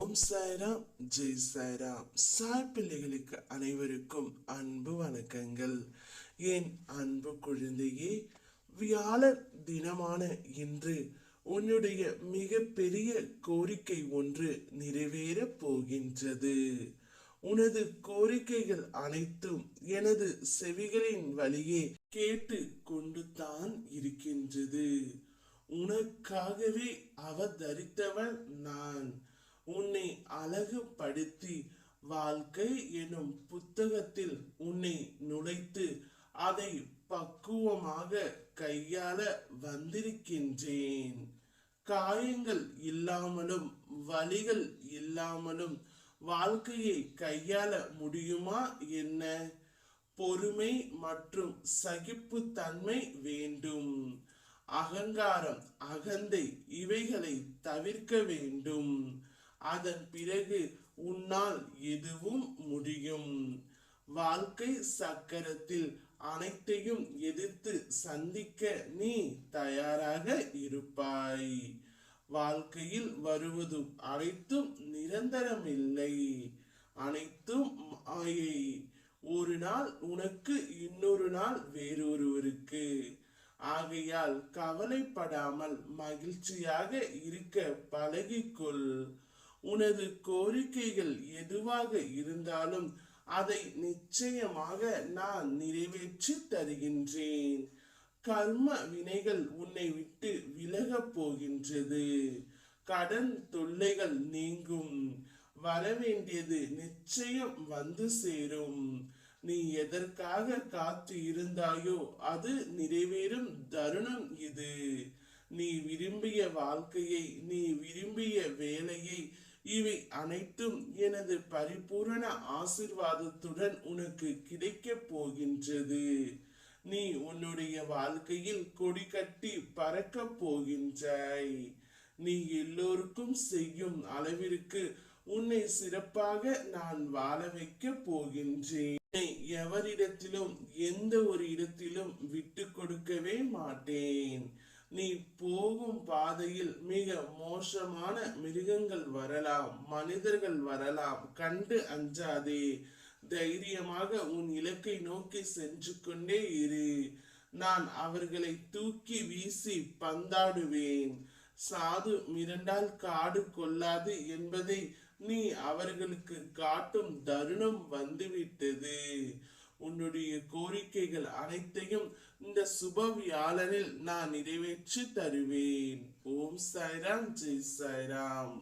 ஓம் சாய்ராம், ஜெய் சாய்ராம். சாய் பிள்ளைகளுக்கு அனைவருக்கும் அன்பு வணக்கங்கள். என் அன்பு குழந்தையே, வியாழர் தினமான இன்று உன்னுடைய மிக பெரிய கோரிக்கை ஒன்று நிறைவேறப் போகின்றது. உனது கோரிக்கைகள் அனைத்தும் எனது செவிகளின் வழியே கேட்டு கொண்டு தான் இருக்கின்றது. உனக்காகவே அவதரித்தவன் நான். உன்னை அழகுபடுத்தி வாழ்க்கை எனும் புத்தகத்தில் உன்னை நுழைத்து அதை பக்குவமாக கையாள வந்திருக்கின்றேன். காயங்கள் இல்லாமலும் வலிகள் இல்லாமலும் வாழ்க்கையை கையாள முடியுமா என்ன? பொறுமை மற்றும் சகிப்பு தன்மை வேண்டும். அகங்காரம், அகந்தை இவைகளை தவிர்க்க வேண்டும். அதன் பிறகு உன்னால் எதுவும் முடியும். வாழ்க்கை சக்கரத்தில் அனைத்தையும் எதிர்த்து சந்திக்க நீ தயாராக இருப்பாய். வாழ்க்கையில் வருவதும் அனைத்தும் நிரந்தரமில்லை, அனைத்தும் மாயை. ஒரு நாள் உனக்கு, இன்னொரு நாள் வேறொருவருக்கு. ஆகையால் கவலைப்படாமல் மகிழ்ச்சியாக இருக்க பழகிக்கொள். உனது கோரிக்கைகள் எதுவாக இருந்தாலும் அதை நிச்சயமாக நான் நிறைவேற்றி தருகின்றேன். கர்ம வினைகள் உன்னை விட்டு விலகப் போகின்றது. கடன் தொல்லைகள் நீங்கும். வரவேண்டியது நிச்சயம் வந்து சேரும். நீ எதற்காக காத்து இருந்தாயோ அது நிறைவேறும் தருணம் இது. நீ விரும்பிய வாழ்க்கையை, நீ விரும்பிய வேலையை, இவை அனைத்தும் எனது பரிபூரண ஆசிர்வாதத்துடன் உனக்கு கிடைக்கப் போகின்றது. நீ உன்னுடைய வாழ்க்கையில் கொடி கட்டி பறக்கப் போகின்றாய். நீ எல்லோருக்கும் செய்யும் அளவிற்கு உன்னை சிறப்பாக நான் வாழ வைக்க போகின்றேன். எவரிடத்திலும் எந்த ஒரு இடத்திலும் விட்டு கொடுக்கவே மாட்டேன். நீ போகும் பாதையில் மிக மோசமான மிருகங்கள் வரலாம், மனிதர்கள் வரலாம். கண்டு அஞ்சாதே. தைரியமாக உன் இலக்கை நோக்கி சென்று கொண்டே இரு. நான் அவர்களை தூக்கி வீசி பந்தாடுவேன். சாது மிரண்டால் காடு கொள்ளாது என்பதை நீ அவர்களுக்கு காட்டும் தருணம் வந்துவிட்டது. உன்னுடைய கோரிக்கைகள் அனைத்தையும் இந்த சுப வியாழனில் நான் நிறைவேற்றி தருவேன். ஓம் சாய்ராம், ஜெய் சாய்ராம்.